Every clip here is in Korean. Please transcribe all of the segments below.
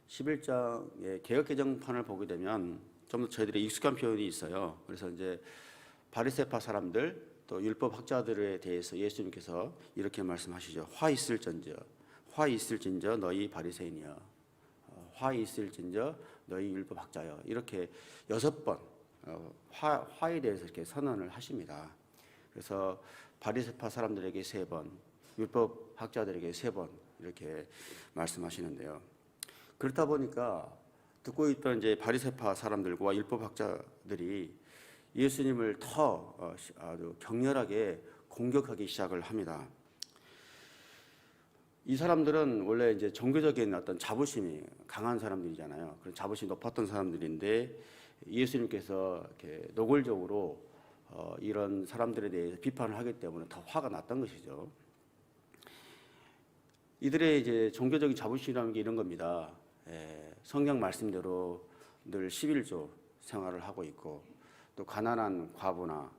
11장의 개역 개정판을 보게 되면 좀 더 저희들이 익숙한 표현이 있어요. 그래서 이제 바리새파 사람들 또 율법 학자들에 대해서 예수님께서 이렇게 말씀하시죠. 화 있을진저 너희 바리새인이여, 화 있을진저 너희 율법 학자여. 이렇게 6번 화에 대해서 이렇게 선언을 하십니다. 그래서 바리새파 사람들에게 3번, 율법 학자들에게 3번 이렇게 말씀하시는데요. 그렇다 보니까 듣고 있던 이제 바리새파 사람들과 율법 학자들이 예수님을 더 아주 격렬하게 공격하기 시작을 합니다. 이 사람들은 원래 이제 종교적인 어떤 자부심이 강한 사람들이잖아요. 그런 자부심이 높았던 사람들인데 예수님께서 이렇게 노골적으로 이런 사람들에 대해서 비판을 하기 때문에 더 화가 났던 것이죠. 이들의 이제 종교적인 자부심이라는 게 이런 겁니다. 성경 말씀대로 늘 11조 생활을 하고 있고, 또 가난한 과부나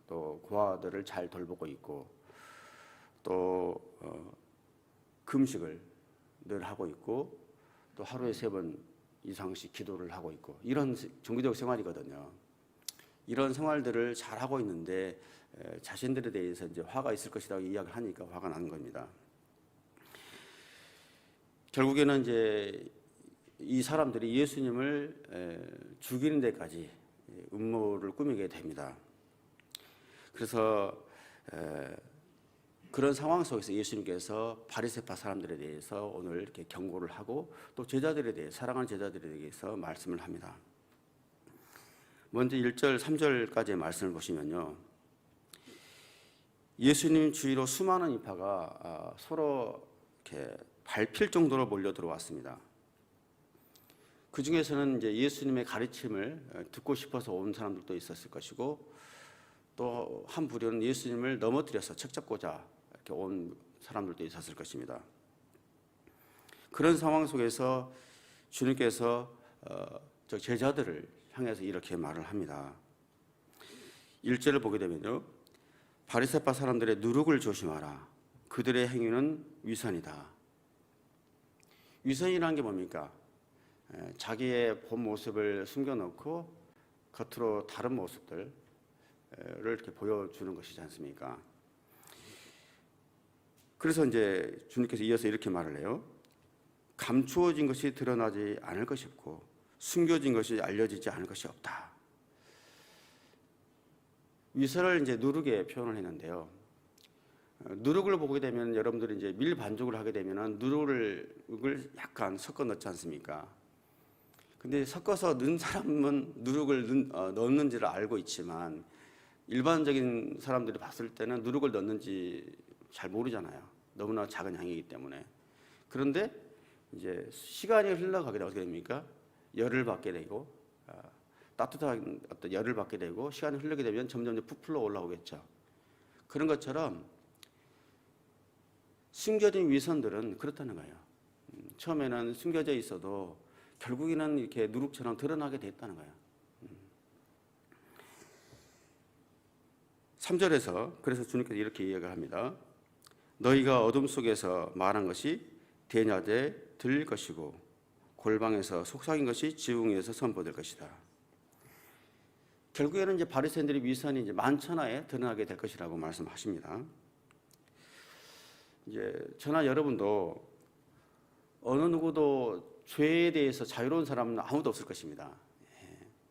또 고아들을 잘 돌보고 있고, 또 금식을 늘 하고 있고, 또 하루에 3번 이상씩 기도를 하고 있고, 이런 종교적 생활이거든요. 이런 생활들을 잘 하고 있는데 자신들에 대해서 이제 화가 있을 것이라고 이야기를 하니까 화가 나는 겁니다. 결국에는 이제 이 사람들이 예수님을 죽이는 데까지 음모를 꾸미게 됩니다. 그래서 그런 상황 속에서 예수님께서 바리새파 사람들에 대해서 오늘 이렇게 경고를 하고 또 제자들에 대해 사랑하는 제자들에 대해서 말씀을 합니다. 먼저 1절, 3절까지의 말씀을 보시면요. 예수님 주위로 수많은 인파가 서로 이렇게 밟힐 정도로 몰려 들어왔습니다. 그 중에서는 이제 예수님의 가르침을 듣고 싶어서 온 사람들도 있었을 것이고, 또 한 부류는 예수님을 넘어뜨려서 책 잡고자 이렇게 온 사람들도 있었을 것입니다. 그런 상황 속에서 주님께서 저 제자들을 향해서 이렇게 말을 합니다. 1절을 보게 되면요. 바리새파 사람들의 누룩을 조심하라. 그들의 행위는 위선이다. 위선이라는 게 뭡니까? 자기의 본 모습을 숨겨놓고 겉으로 다른 모습들을 이렇게 보여주는 것이지 않습니까? 그래서 이제 주님께서 이어서 이렇게 말을 해요. 감추어진 것이 드러나지 않을 것이 없고 숨겨진 것이 알려지지 않을 것이 없다. 위선을 이제 누룩에 표현을 했는데요. 누룩을 보게 되면 여러분들이 이제 밀반죽을 하게 되면은 누룩을 약간 섞어 넣지 않습니까? 근데 섞어서 넣은 사람은 누룩을 넣는지를 알고 있지만 일반적인 사람들이 봤을 때는 누룩을 넣는지 잘 모르잖아요. 너무나 작은 양이기 때문에. 그런데 이제 시간이 흘러가게 되면 어떻게 됩니까? 열을 받게 되고 따뜻한 어떤 열을 받게 되고 시간이 흐르게 되면 점점 부풀어 올라오겠죠. 그런 것처럼 숨겨진 위선들은 그렇다는 거예요. 처음에는 숨겨져 있어도 결국에는 이렇게 누룩처럼 드러나게 됐다는 거예요. 3절에서 그래서 주님께서 이렇게 이야기를 합니다. 너희가 어둠 속에서 말한 것이 대낮에 들릴 것이고 골방에서 속삭인 것이 지붕에서 선포될 것이다. 결국에는 이제 바리새인들의 위선이 이제 만천하에 드러나게 될 것이라고 말씀하십니다. 이제 저나 여러분도 어느 누구도 죄에 대해서 자유로운 사람은 아무도 없을 것입니다.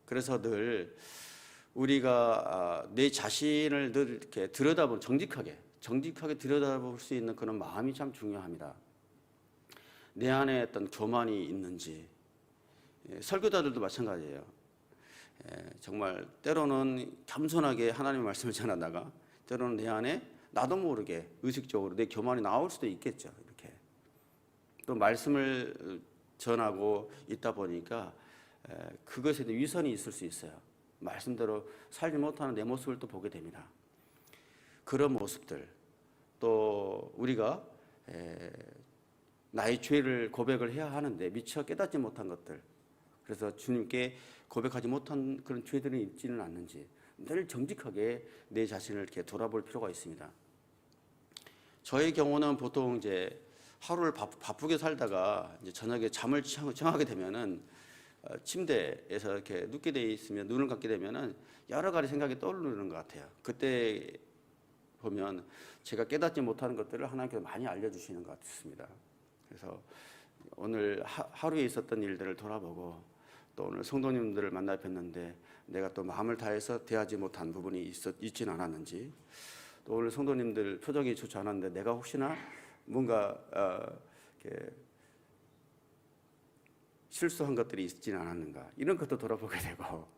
그래서 늘 우리가 내 자신을 늘 이렇게 들여다보면 정직하게 들여다볼 수 있는 그런 마음이 참 중요합니다. 내 안에 어떤 교만이 있는지, 설교자들도 마찬가지예요. 정말 때로는 겸손하게 하나님의 말씀을 전하다가 때로는 내 안에 나도 모르게 의식적으로 내 교만이 나올 수도 있겠죠. 이렇게 또 말씀을 전하고 있다 보니까 그것에 대한 위선이 있을 수 있어요. 말씀대로 살지 못하는 내 모습을 또 보게 됩니다. 그런 모습들, 또 우리가 나의 죄를 고백을 해야 하는데 미처 깨닫지 못한 것들, 그래서 주님께 고백하지 못한 그런 죄들이 있지는 않는지 늘 정직하게 내 자신을 이렇게 돌아볼 필요가 있습니다. 저의 경우는 보통 이제 하루를 바쁘게 살다가 이제 저녁에 잠을 청하게 되면은 침대에서 이렇게 눕게 돼 있으면 눈을 감게 되면은 여러 가지 생각이 떠오르는 것 같아요. 그때 보면 제가 깨닫지 못하는 것들을 하나님께서 많이 알려주시는 것 같습니다. 그래서 오늘 하루에 있었던 일들을 돌아보고 또 오늘 성도님들을 만나 뵀는데 내가 또 마음을 다해서 대하지 못한 부분이 있지는 않았는지, 또 오늘 성도님들 표정이 좋지 않았는데 내가 혹시나 뭔가 이렇게 실수한 것들이 있지는 않았는가, 이런 것도 돌아보게 되고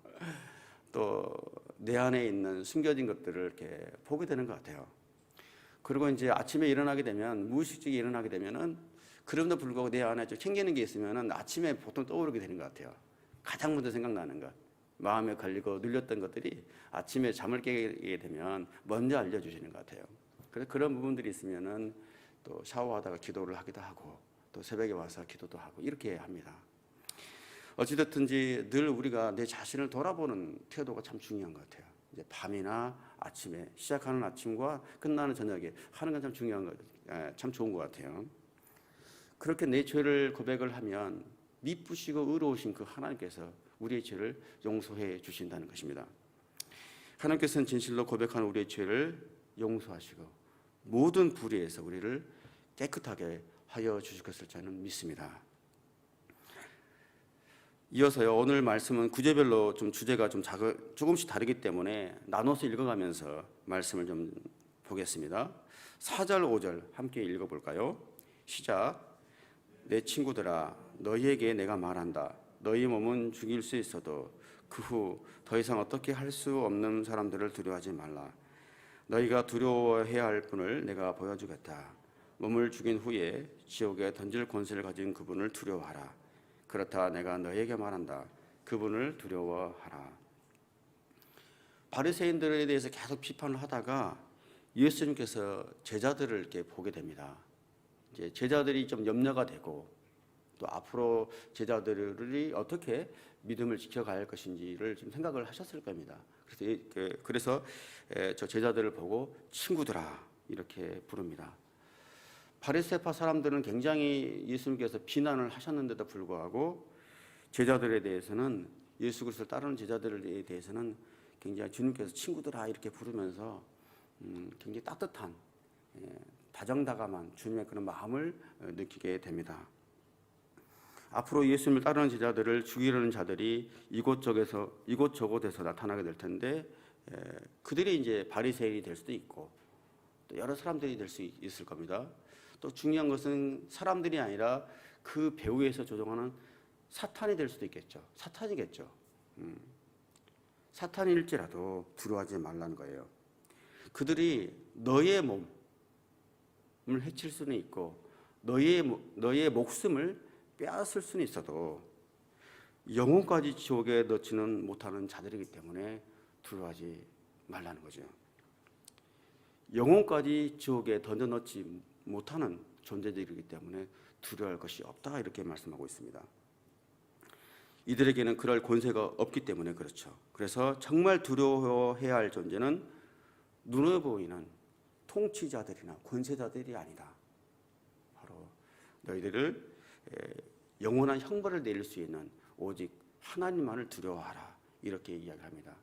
또 내 안에 있는 숨겨진 것들을 이렇게 보게 되는 것 같아요. 그리고 이제 아침에 일어나게 되면, 무의식적으로 일어나게 되면은 그럼에도 불구하고 내 안에 좀 챙기는 게 있으면은 아침에 보통 떠오르게 되는 것 같아요. 가장 먼저 생각나는 것, 마음에 걸리고 눌렸던 것들이 아침에 잠을 깨게 되면 먼저 알려주시는 것 같아요. 그래서 그런 부분들이 있으면은 또 샤워하다가 기도를 하기도 하고 또 새벽에 와서 기도도 하고 이렇게 합니다. 어찌됐든지 늘 우리가 내 자신을 돌아보는 태도가 참 중요한 것 같아요. 이제 밤이나 아침에, 시작하는 아침과 끝나는 저녁에 하는 건 참 중요한 것, 참 좋은 것 같아요. 그렇게 내 죄를 고백을 하면 미쁘시고 의로우신 그 하나님께서 우리의 죄를 용서해 주신다는 것입니다. 하나님께서는 진실로 고백하는 우리의 죄를 용서하시고 모든 불의에서 우리를 깨끗하게 하여 주실 것을 저는 믿습니다. 이어서요, 오늘 말씀은 구제별로 좀 주제가 좀 조금씩 다르기 때문에 나눠서 읽어가면서 말씀을 좀 보겠습니다. 4절, 5절 함께 읽어볼까요? 시작. 내 친구들아, 너희에게 내가 말한다. 너희 몸은 죽일 수 있어도 그 후 더 이상 어떻게 할 수 없는 사람들을 두려워하지 말라. 너희가 두려워해야 할 분을 내가 보여주겠다. 몸을 죽인 후에 지옥에 던질 권세를 가진 그분을 두려워하라. 그렇다 내가 너희에게 말한다. 그분을 두려워하라. 바리새인들에 대해서 계속 비판을 하다가 예수님께서 제자들을 이렇게 보게 됩니다. 이제 제자들이 좀 염려가 되고 또 앞으로 제자들이 어떻게 믿음을 지켜가야 할 것인지를 좀 생각을 하셨을 겁니다. 그래서 저 제자들을 보고 친구들아 이렇게 부릅니다. 바리새파 사람들은 굉장히 예수님께서 비난을 하셨는데도 불구하고 제자들에 대해서는, 예수 그리스도를 따르는 제자들에 대해서는 굉장히 주님께서 친구들아 이렇게 부르면서 굉장히 따뜻한, 다정다감한 주님의 그런 마음을 느끼게 됩니다. 앞으로 예수님을 따르는 제자들을 죽이려는 자들이 이곳저곳에서 나타나게 될 텐데 그들이 이제 바리새인이 될 수도 있고 또 여러 사람들이 될 수 있을 겁니다. 또 중요한 것은 사람들이 아니라 그 배후에서 조종하는 사탄이 될 수도 있겠죠. 사탄이겠죠. 사탄일지라도 두려워하지 말라는 거예요. 그들이 너의 몸을 해칠 수는 있고 너의 목숨을 빼앗을 수는 있어도 영혼까지 지옥에 넣지는 못하는 자들이기 때문에 두려워하지 말라는 거죠. 영혼까지 지옥에 던져 넣지 못하는 존재들이기 때문에 두려워할 것이 없다 이렇게 말씀하고 있습니다. 이들에게는 그럴 권세가 없기 때문에 그렇죠. 그래서 정말 두려워해야 할 존재는 눈에 보이는 통치자들이나 권세자들이 아니다. 바로 너희들을 영원한 형벌을 내릴 수 있는 오직 하나님만을 두려워하라 이렇게 이야기합니다.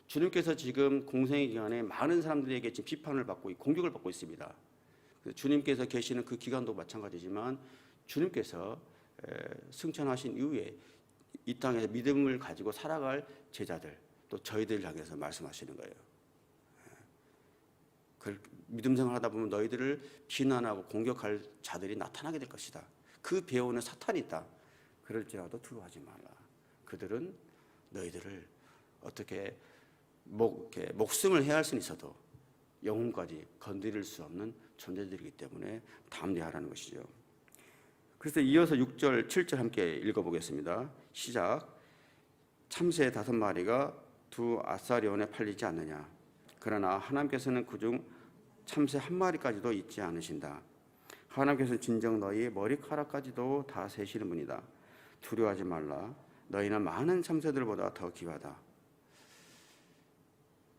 주님께서 지금 공생의 기간에 많은 사람들에게 지금 비판을 받고 공격을 받고 있습니다. 주님께서 계시는 그 기간도 마찬가지지만 주님께서 승천하신 이후에 이 땅에서 믿음을 가지고 살아갈 제자들 또 저희들을 향해서 말씀하시는 거예요. 믿음 생활하다 보면 너희들을 비난하고 공격할 자들이 나타나게 될 것이다. 그 배후는 사탄이 있다. 그럴지라도 두려워하지 말라. 그들은 너희들을 어떻게 목숨을 해할 수는 있어도 영혼까지 건드릴 수 없는 존재들이기 때문에 담대하라는 것이죠. 그래서 이어서 6절, 7절 함께 읽어보겠습니다. 시작. 참새 5마리가 2 아사리온에 팔리지 않느냐. 그러나 하나님께서는 그중 참새 1마리까지도 잊지 않으신다. 하나님께서는 진정 너희 머리카락까지도 다 세시는 분이다. 두려워하지 말라. 너희는 많은 참새들보다 더 귀하다.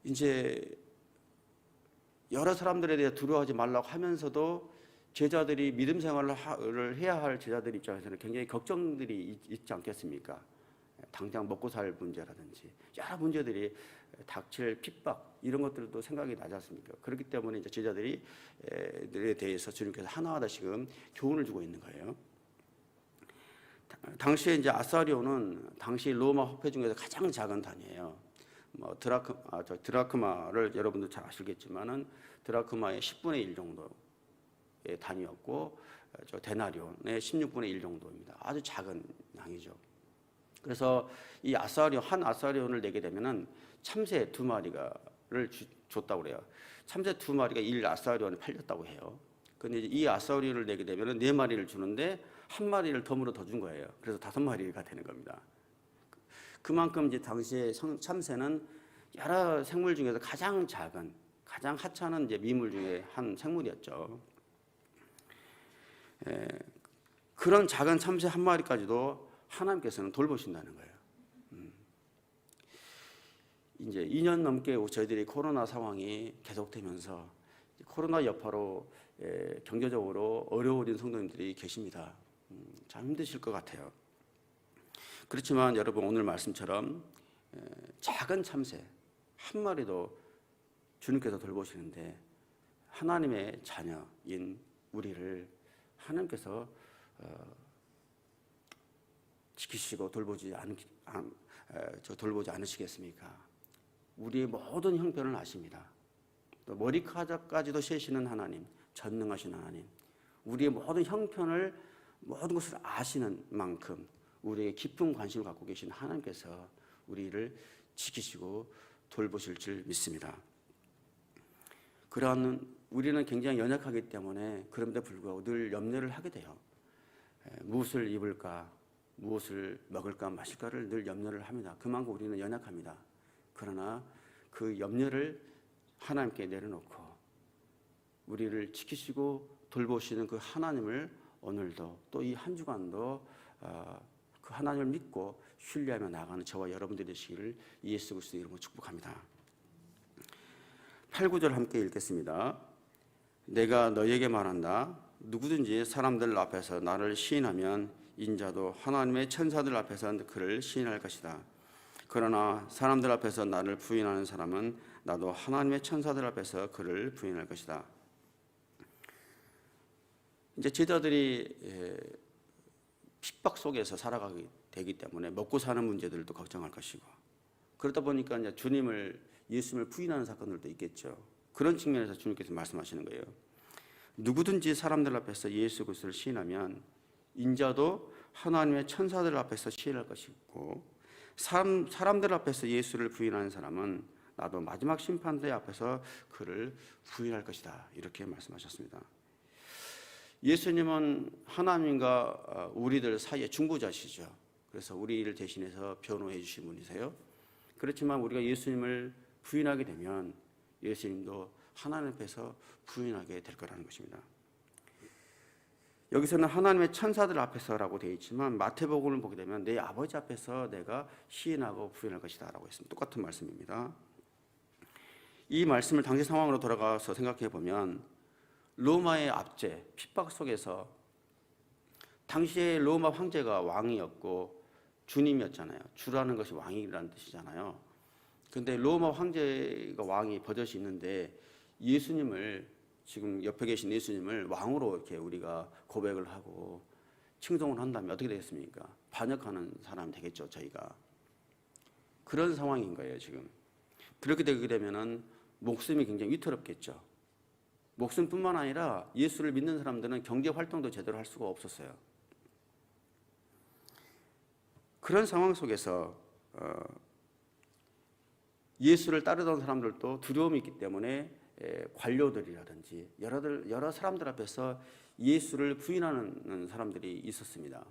이제 여러 사람들에 대해 두려워하지 말라고 하면서도 제자들이 믿음 생활을 해야 할 제자들 입장에서는 굉장히 걱정들이 있지 않겠습니까? 당장 먹고 살 문제라든지 여러 문제들이 닥칠 핍박 이런 것들도 생각이 나지 않습니까? 그렇기 때문에 이제 제자들에 대해서 주님께서 하나하나 지금 교훈을 주고 있는 거예요. 당시에 이제 아사리온은 당시 로마 화폐 중에서 가장 작은 단위예요. 뭐 드라크마를 여러분도 잘 아시겠지만은 드라크마의 10분의 1 정도의 단위였고, 저 데나리온의 16분의 1 정도입니다. 아주 작은 양이죠. 그래서 이 한 아사리온을 내게 되면은 참새 2마리를 줬다고 그래요. 참새 2마리가 1아사리온에 팔렸다고 해요. 근데 이 아사리온을 내게 되면은 4마리를 주는데 1마리를 덤으로 더 준 거예요. 그래서 5마리가 되는 겁니다. 그만큼 이제 당시에 참새는 여러 생물 중에서 가장 작은, 가장 하찮은 이제 미물 중에 한 생물이었죠. 그런 작은 참새 1마리까지도 하나님께서는 돌보신다는 거예요. 이제 2년 넘게 저희들이 코로나 상황이 계속되면서 코로나 여파로 경제적으로 어려워진 성도님들이 계십니다. 참 힘드실 것 같아요. 그렇지만 여러분, 오늘 말씀처럼 작은 참새 1마리도 주님께서 돌보시는데 하나님의 자녀인 우리를 하나님께서 지키시고 돌보지 않으시겠습니까? 우리의 모든 형편을 아십니다. 또 머리카락까지도 세시는 하나님, 전능하신 하나님, 우리의 모든 형편을, 모든 것을 아시는 만큼 우리의 깊은 관심을 갖고 계신 하나님께서 우리를 지키시고 돌보실 줄 믿습니다. 그러한 우리는 굉장히 연약하기 때문에 그럼에도 불구하고 늘 염려를 하게 돼요. 무엇을 입을까, 무엇을 먹을까, 마실까를 늘 염려를 합니다. 그만큼 우리는 연약합니다. 그러나 그 염려를 하나님께 내려놓고 우리를 지키시고 돌보시는 그 하나님을 오늘도 또 이 한 주간도 그 하나님을 믿고 신뢰하며 나아가는 저와 여러분들이 되시기를 예수 그리스도의 이름으로 축복합니다. 8, 9절 함께 읽겠습니다. 내가 너희에게 말한다. 누구든지 사람들 앞에서 나를 시인하면 인자도 하나님의 천사들 앞에서 그를 시인할 것이다. 그러나 사람들 앞에서 나를 부인하는 사람은 나도 하나님의 천사들 앞에서 그를 부인할 것이다. 이제 제자들이 핍박 속에서 살아가게 되기 때문에 먹고 사는 문제들도 걱정할 것이고, 그러다 보니까 이제 예수님을 부인하는 사건들도 있겠죠. 그런 측면에서 주님께서 말씀하시는 거예요. 누구든지 사람들 앞에서 예수 그리스도를 시인하면 인자도 하나님의 천사들 앞에서 시인할 것이고, 사람들 앞에서 예수를 부인하는 사람은 나도 마지막 심판대 앞에서 그를 부인할 것이다. 이렇게 말씀하셨습니다. 예수님은 하나님과 우리들 사이의 중보자시죠. 그래서 우리를 대신해서 변호해 주신 분이세요. 그렇지만 우리가 예수님을 부인하게 되면 예수님도 하나님 앞에서 부인하게 될 거라는 것입니다. 여기서는 하나님의 천사들 앞에서라고 되어 있지만 마태복음을 보게 되면 내 아버지 앞에서 내가 시인하고 부인할 것이다 라고 했습니다. 똑같은 말씀입니다. 이 말씀을 당시 상황으로 돌아가서 생각해 보면 로마의 압제, 핍박 속에서 당시에 로마 황제가 왕이었고 주님이었잖아요. 주라는 것이 왕이라는 뜻이잖아요. 근데 로마 황제가 왕이 버젓이 있는데 예수님을, 지금 옆에 계신 예수님을 왕으로 이렇게 우리가 고백을 하고 칭송을 한다면 어떻게 되겠습니까? 반역하는 사람이 되겠죠, 저희가. 그런 상황인 거예요, 지금. 그렇게 되게 되면은 목숨이 굉장히 위태롭겠죠. 목숨뿐만 아니라 예수를 믿는 사람들은 경제 활동도 제대로 할 수가 없었어요. 그런 상황 속에서 예수를 따르던 사람들도 두려움이 있기 때문에 관료들이라든지 여러 사람들 앞에서 예수를 부인하는 사람들이 있었습니다.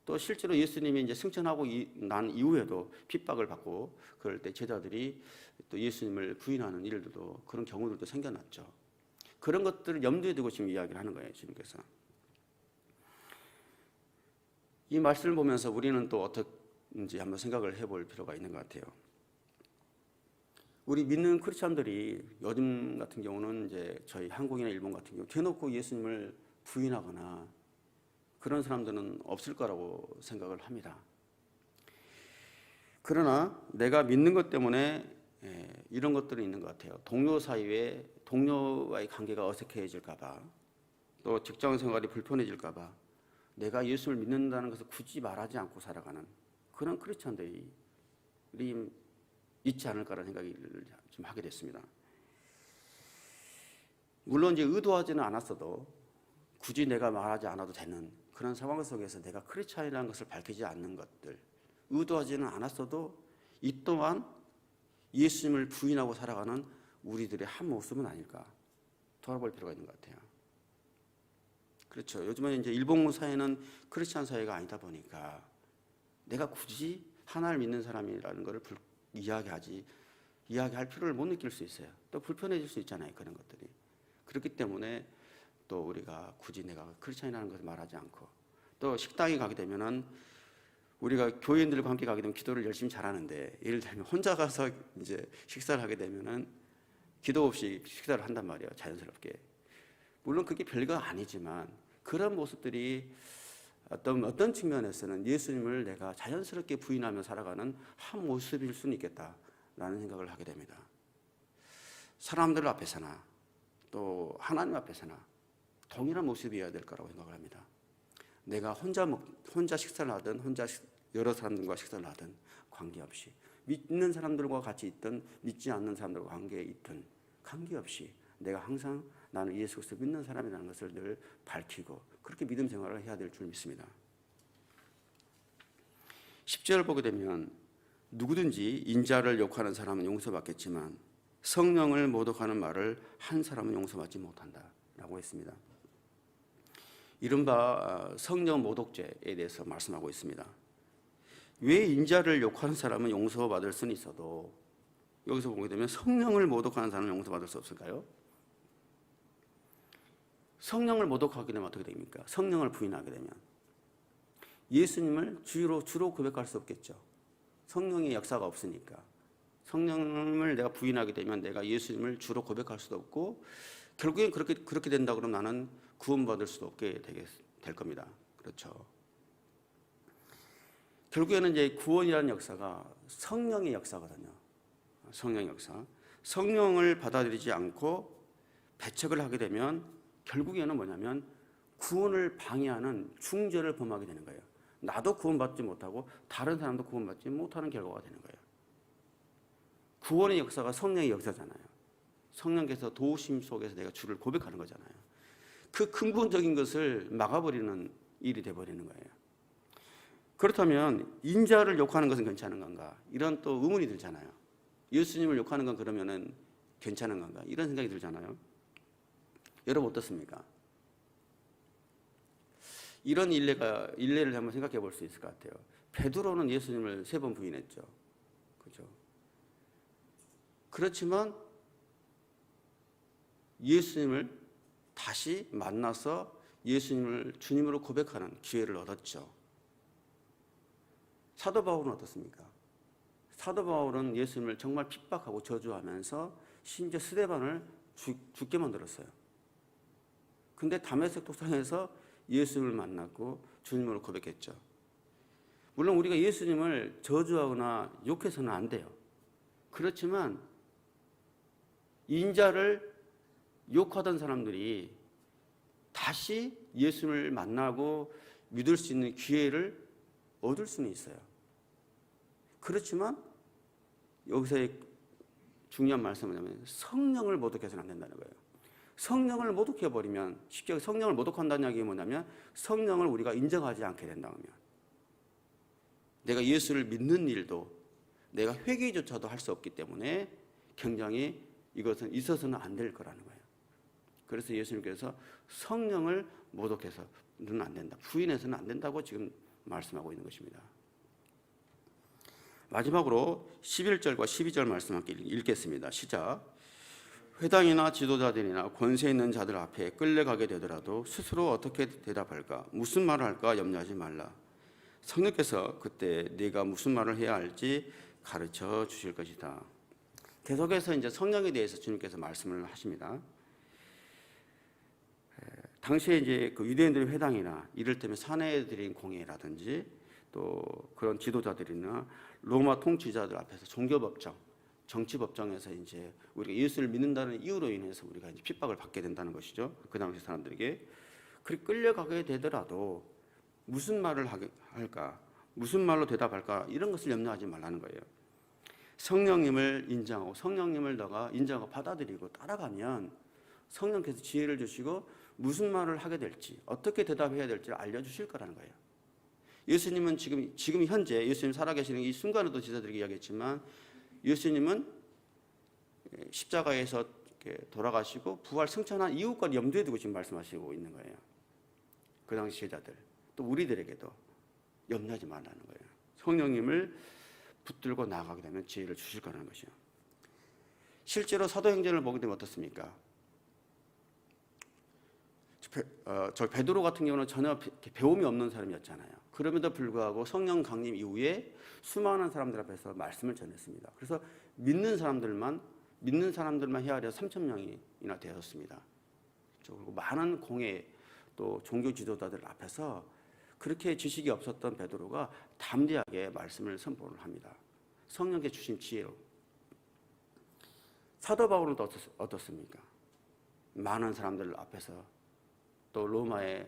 또 실제로 예수님이 이제 승천하고 난 이후에도 핍박을 받고 그럴 때 제자들이 또 예수님을 부인하는 일들도, 그런 경우들도 생겨났죠. 그런 것들을 염두에 두고 지금 이야기를 하는 거예요, 주님께서. 이 말씀을 보면서 우리는 또 어떻게 한번 생각을 해볼 필요가 있는 것 같아요. 우리 믿는 크리스천들이 요즘 같은 경우는 이제 저희 한국이나 일본 같은 경우 대놓고 예수님을 부인하거나 그런 사람들은 없을 거라고 생각을 합니다. 그러나 내가 믿는 것 때문에 이런 것들은 있는 것 같아요. 동료 사이에 동료와의 관계가 어색해질까 봐, 또 직장 생활이 불편해질까 봐 내가 예수를 믿는다는 것을 굳이 말하지 않고 살아가는 그런 크리스천들이 있지 않을까라는 생각을 좀 하게 됐습니다. 물론 이제 의도하지는 않았어도 굳이 내가 말하지 않아도 되는 그런 상황 속에서 내가 크리스천이라는 것을 밝히지 않는 것들, 의도하지는 않았어도 이 또한 예수님을 부인하고 살아가는 우리들의 한 모습은 아닐까 돌아볼 필요가 있는 것 같아요. 그렇죠. 요즘은 이제 일본 사회는 크리스천 사회가 아니다 보니까 내가 굳이 하나를 믿는 사람이라는 것을 이야기할 필요를 못 느낄 수 있어요. 또 불편해질 수 있잖아요. 그런 것들이. 그렇기 때문에 또 우리가 굳이 내가 크리스천이라는 것을 말하지 않고, 또 식당에 가게 되면은 우리가 교인들과 함께 가게 되면 기도를 열심히 잘하는데, 예를 들면 혼자 가서 이제 식사를 하게 되면은 기도 없이 식사를 한단 말이에요. 자연스럽게. 물론 그게 별거 아니지만 그런 모습들이 어떤 측면에서는 예수님을 내가 자연스럽게 부인하며 살아가는 한 모습일 수는 있겠다라는 생각을 하게 됩니다. 사람들 앞에서나 또 하나님 앞에서나 동일한 모습이어야 될 거라고 생각을 합니다. 내가 혼자 식사를 하든 여러 사람들과 식사를 하든 관계없이, 믿는 사람들과 같이 있든 믿지 않는 사람들과 관계에 있든 관계없이 내가 항상 나는 예수 그리스도 믿는 사람이라는 것을 늘 밝히고 그렇게 믿음 생활을 해야 될 줄 믿습니다. 10절을 보게 되면 누구든지 인자를 욕하는 사람은 용서받겠지만 성령을 모독하는 말을 한 사람은 용서받지 못한다라고 했습니다. 이른바 성령 모독죄에 대해서 말씀하고 있습니다. 왜 인자를 욕하는 사람은 용서받을 수는 있어도 여기서 보게 되면 성령을 모독하는 사람은 용서받을 수 없을까요? 성령을 모독하게 되면 어떻게 됩니까? 성령을 부인하게 되면 예수님을 주로 고백할 수 없겠죠. 성령의 역사가 없으니까. 성령을 내가 부인하게 되면 내가 예수님을 주로 고백할 수도 없고, 결국엔 그렇게 된다 그러면 나는 구원받을 수도 없게 될 겁니다. 그렇죠. 결국에는 이제 구원이라는 역사가 성령의 역사거든요. 성령의 역사. 성령을 받아들이지 않고 배척을 하게 되면 결국에는 뭐냐면 구원을 방해하는 중죄를 범하게 되는 거예요. 나도 구원받지 못하고 다른 사람도 구원받지 못하는 결과가 되는 거예요. 구원의 역사가 성령의 역사잖아요. 성령께서 도우심 속에서 내가 주를 고백하는 거잖아요. 그 근본적인 것을 막아버리는 일이 돼버리는 거예요. 그렇다면 인자를 욕하는 것은 괜찮은 건가? 이런 또 의문이 들잖아요. 예수님을 욕하는 건 그러면은 괜찮은 건가? 이런 생각이 들잖아요. 여러분 어떻습니까? 이런 일례를 한번 생각해 볼 수 있을 것 같아요. 베드로는 예수님을 3번 부인했죠. 그렇죠? 그렇지만 예수님을 다시 만나서 예수님을 주님으로 고백하는 기회를 얻었죠. 사도 바울은 어떻습니까? 사도 바울은 예수님을 정말 핍박하고 저주하면서 심지어 스데반을 죽게 만들었어요. 근데 다메섹 도상에서 예수님을 만났고 주님으로 고백했죠. 물론 우리가 예수님을 저주하거나 욕해서는 안 돼요. 그렇지만 인자를 욕하던 사람들이 다시 예수님을 만나고 믿을 수 있는 기회를 얻을 수는 있어요. 그렇지만 여기서의 중요한 말씀은 뭐냐면 성령을 모독해서는 안 된다는 거예요. 성령을 모독해버리면, 쉽게 성령을 모독한다는 이야기가 뭐냐면 성령을 우리가 인정하지 않게 된다면 내가 예수를 믿는 일도 내가 회개조차도 할 수 없기 때문에 굉장히 이것은 있어서는 안 될 거라는 거예요. 그래서 예수님께서 성령을 모독해서는 안 된다, 부인해서는 안 된다고 지금 말씀하고 있는 것입니다. 마지막으로 11절과 12절 말씀 함께 읽겠습니다. 시작. 회당이나 지도자들이나 권세 있는 자들 앞에 끌려가게 되더라도 스스로 어떻게 대답할까, 무슨 말을 할까 염려하지 말라. 성령께서 그때 네가 무슨 말을 해야 할지 가르쳐 주실 것이다. 계속해서 이제 성령에 대해서 주님께서 말씀을 하십니다. 당시에 이제 그 유대인들의 회당이나 이를테면 사내들인 공회라든지 또 그런 지도자들이나 로마 통치자들 앞에서 종교법정, 정치법정에서 이제 우리가 예수를 믿는다는 이유로 인해서 우리가 이제 핍박을 받게 된다는 것이죠. 그 당시 사람들에게. 그렇게 끌려가게 되더라도 무슨 말을 할까, 무슨 말로 대답할까, 이런 것을 염려하지 말라는 거예요. 성령님을 인정하고 성령님을 너가 인정하고 받아들이고 따라가면 성령께서 지혜를 주시고 무슨 말을 하게 될지, 어떻게 대답해야 될지를 알려주실 거라는 거예요. 예수님은 지금 현재 예수님 살아계시는 이 순간에도 지도자들에게 이야기했지만, 예수님은 십자가에서 돌아가시고 부활 승천한 이후까지 염두에 두고 지금 말씀하시고 있는 거예요. 그 당시 제자들, 또 우리들에게도 염려하지 말라는 거예요. 성령님을 붙들고 나아가게 되면 지혜를 주실 거라는 것이요. 실제로 사도행전을 보게 되면 어떻습니까? 저 베드로 같은 경우는 전혀 배움이 없는 사람이었잖아요. 그럼에도 불구하고 성령 강림 이후에 수많은 사람들 앞에서 말씀을 전했습니다. 그래서 믿는 사람들만 헤아려 3,000명이나 되었습니다. 그리고 많은 공회 또 종교 지도자들 앞에서 그렇게 지식이 없었던 베드로가 담대하게 말씀을 선포를 합니다. 성령께 주신 지혜로. 사도 바울은 또 어떻습니까? 많은 사람들 앞에서 또 로마에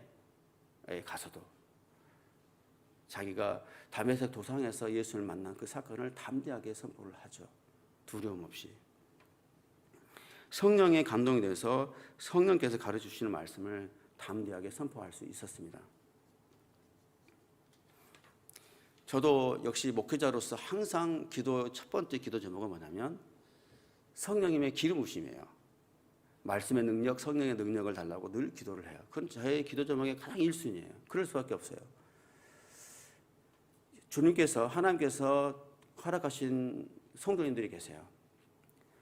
가서도 자기가 다메섹 도상에서 예수를 만난 그 사건을 담대하게 선포를 하죠. 두려움 없이. 성령의 감동이 돼서 성령께서 가르쳐주시는 말씀을 담대하게 선포할 수 있었습니다. 저도 역시 목회자로서 항상 첫 번째 기도 제목은 뭐냐면 성령님의 기름 부으심이에요. 말씀의 능력, 성령의 능력을 달라고 늘 기도를 해요. 그건 저의 기도 제목의 가장 1순위예요. 그럴 수밖에 없어요. 하나님께서 허락하신 성도님들이 계세요.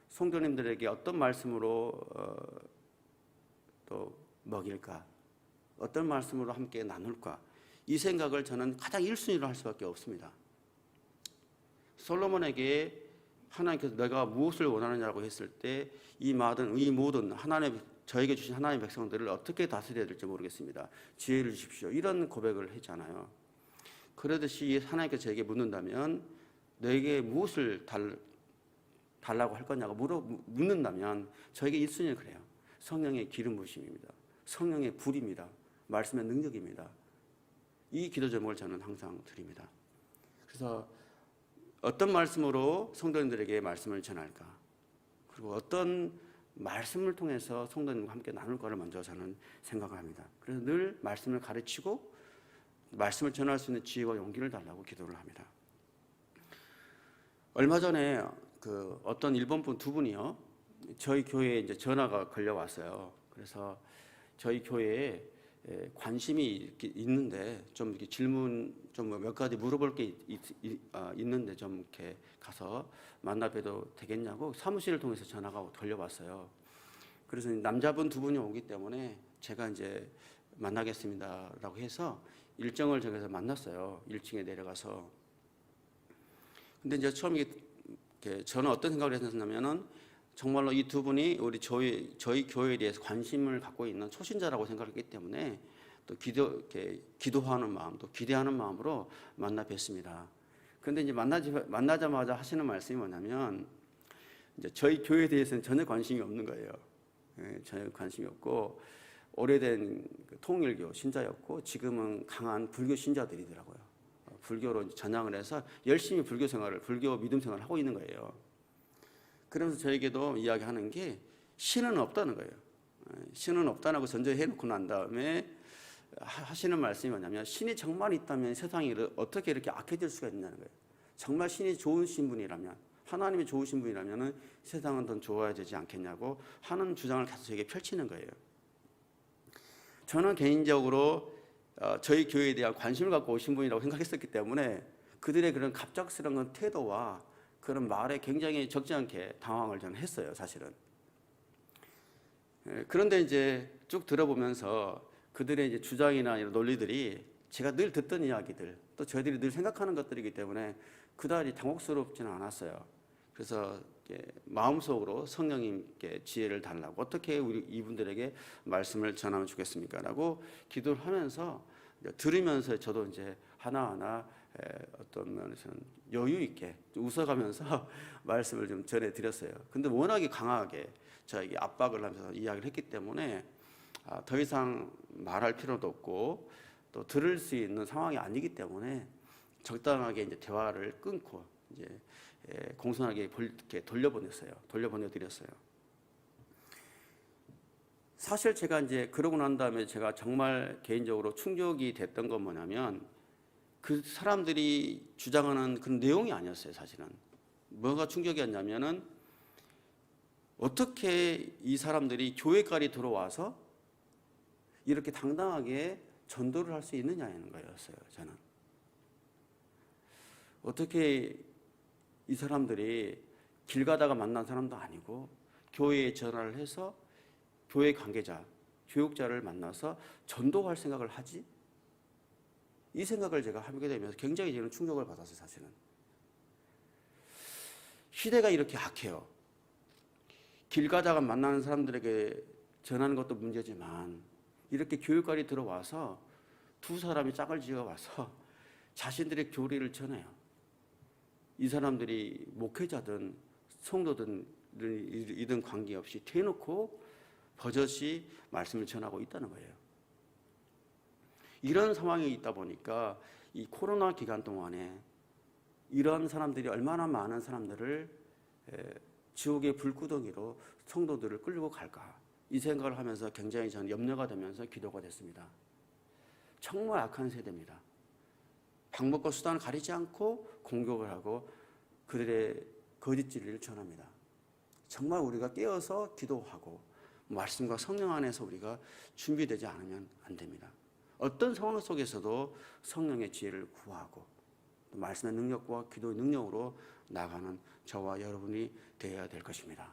성도님들에게 어떤 말씀으로 또 먹일까? 어떤 말씀으로 함께 나눌까? 이 생각을 저는 가장 1순위로 할 수밖에 없습니다. 솔로몬에게 하나님께서 내가 무엇을 원하느냐고 했을 때 이 모든 하나님 저에게 주신 하나님의 백성들을 어떻게 다스려야 될지 모르겠습니다. 지혜를 주십시오. 이런 고백을 했잖아요. 그러듯이 하나님께서 저에게 묻는다면 너에게 무엇을 달라고 할 거냐고 묻는다면 저에게 1순위는 그래요. 성령의 기름 부으심입니다. 성령의 불입니다. 말씀의 능력입니다. 이 기도 제목을 저는 항상 드립니다. 그래서 어떤 말씀으로 성도님들에게 말씀을 전할까? 그리고 어떤 말씀을 통해서 성도님과 함께 나눌까를 먼저 저는 생각을 합니다. 그래서 늘 말씀을 가르치고 말씀을 전할 수 있는 지혜와 용기를 달라고 기도를 합니다. 얼마 전에 어떤 일본 분 두 분이요, 저희 교회에 이제 전화가 걸려왔어요. 그래서 저희 교회에 관심이 있는데 좀 이렇게 질문 좀 몇 가지 물어볼 게 있는데 좀 이렇게 가서 만나 뵈도 되겠냐고 사무실을 통해서 전화가 걸려왔어요. 그래서 남자분 두 분이 오기 때문에 제가 이제 만나겠습니다라고 해서 일정을 정해서 만났어요. 1층에 내려가서. 근데 이제 처음에 저는 어떤 생각을 했냐면은 정말로 이 두 분이 저희 교회에 대해서 관심을 갖고 있는 초신자라고 생각했기 때문에 또 기도하는 마음, 또 기대하는 마음으로 만나 뵀습니다. 그런데 이제 만나자마자 하시는 말씀이 뭐냐면 이제 저희 교회에 대해서는 전혀 관심이 없는 거예요. 전혀 관심이 없고 오래된 통일교 신자였고 지금은 강한 불교 신자들이더라고요. 불교로 전향을 해서 열심히 불교 믿음 생활을 하고 있는 거예요. 그러면서 저에게도 이야기하는 게 신은 없다는 거예요. 신은 없다고 전제해놓고 난 다음에 하시는 말씀이 뭐냐면 신이 정말 있다면 세상이 어떻게 이렇게 악해질 수가 있냐는 거예요. 정말 신이 좋으신 분이라면, 하나님이 좋으신 분이라면 세상은 더 좋아야 되지 않겠냐고 하는 주장을 계속 저에게 펼치는 거예요. 저는 개인적으로 저희 교회에 대한 관심을 갖고 오신 분이라고 생각했었기 때문에 그들의 그런 갑작스러운 태도와 그런 말에 굉장히 적지 않게 당황을 저는 했어요, 사실은. 그런데 이제 쭉 들어보면서 그들의 이제 주장이나 이런 논리들이 제가 늘 듣던 이야기들, 또 저희들이 늘 생각하는 것들이기 때문에 그다지 당혹스럽지는 않았어요. 그래서 마음속으로 성령님께 지혜를 달라고 어떻게 우리 이분들에게 말씀을 전하면 좋겠습니까라고 기도를 하면서 들으면서 저도 이제 하나하나 어떤 면에서는 여유 있게 웃어가면서 말씀을 좀 전해드렸어요. 근데 워낙에 강하게 저에게 압박을 하면서 이야기를 했기 때문에 더 이상 말할 필요도 없고 또 들을 수 있는 상황이 아니기 때문에 적당하게 이제 대화를 끊고 이제 공손하게 이렇게 돌려보내드렸어요. 사실 제가 이제 그러고 난 다음에 제가 정말 개인적으로 충격이 됐던 건 뭐냐면 그 사람들이 주장하는 그런 내용이 아니었어요. 사실은 뭐가 충격이었냐면은 어떻게 이 사람들이 교회까지 들어와서 이렇게 당당하게 전도를 할 수 있느냐는 거였어요. 저는 어떻게 이 사람들이 길 가다가 만난 사람도 아니고 교회에 전화를 해서 교회 관계자, 교육자를 만나서 전도할 생각을 하지? 이 생각을 제가 하게 되면서 굉장히 저는 충격을 받았어요. 사실은 시대가 이렇게 악해요. 길 가다가 만나는 사람들에게 전하는 것도 문제지만 이렇게 교육관이 들어와서 두 사람이 짝을 지어와서 자신들의 교리를 전해요. 이 사람들이 목회자든 성도든이든 관계없이 대놓고 버젓이 말씀을 전하고 있다는 거예요. 이런 상황이 있다 보니까 이 코로나 기간 동안에 이런 사람들이 얼마나 많은 사람들을 지옥의 불구덩이로 성도들을 끌고 갈까 이 생각을 하면서 굉장히 저는 염려가 되면서 기도가 됐습니다. 정말 악한 세대입니다. 방법과 수단을 가리지 않고 공격을 하고 그들의 거짓 진리를 전합니다. 정말 우리가 깨어서 기도하고 말씀과 성령 안에서 우리가 준비되지 않으면 안 됩니다. 어떤 상황 속에서도 성령의 지혜를 구하고 말씀의 능력과 기도의 능력으로 나가는 저와 여러분이 되어야 될 것입니다.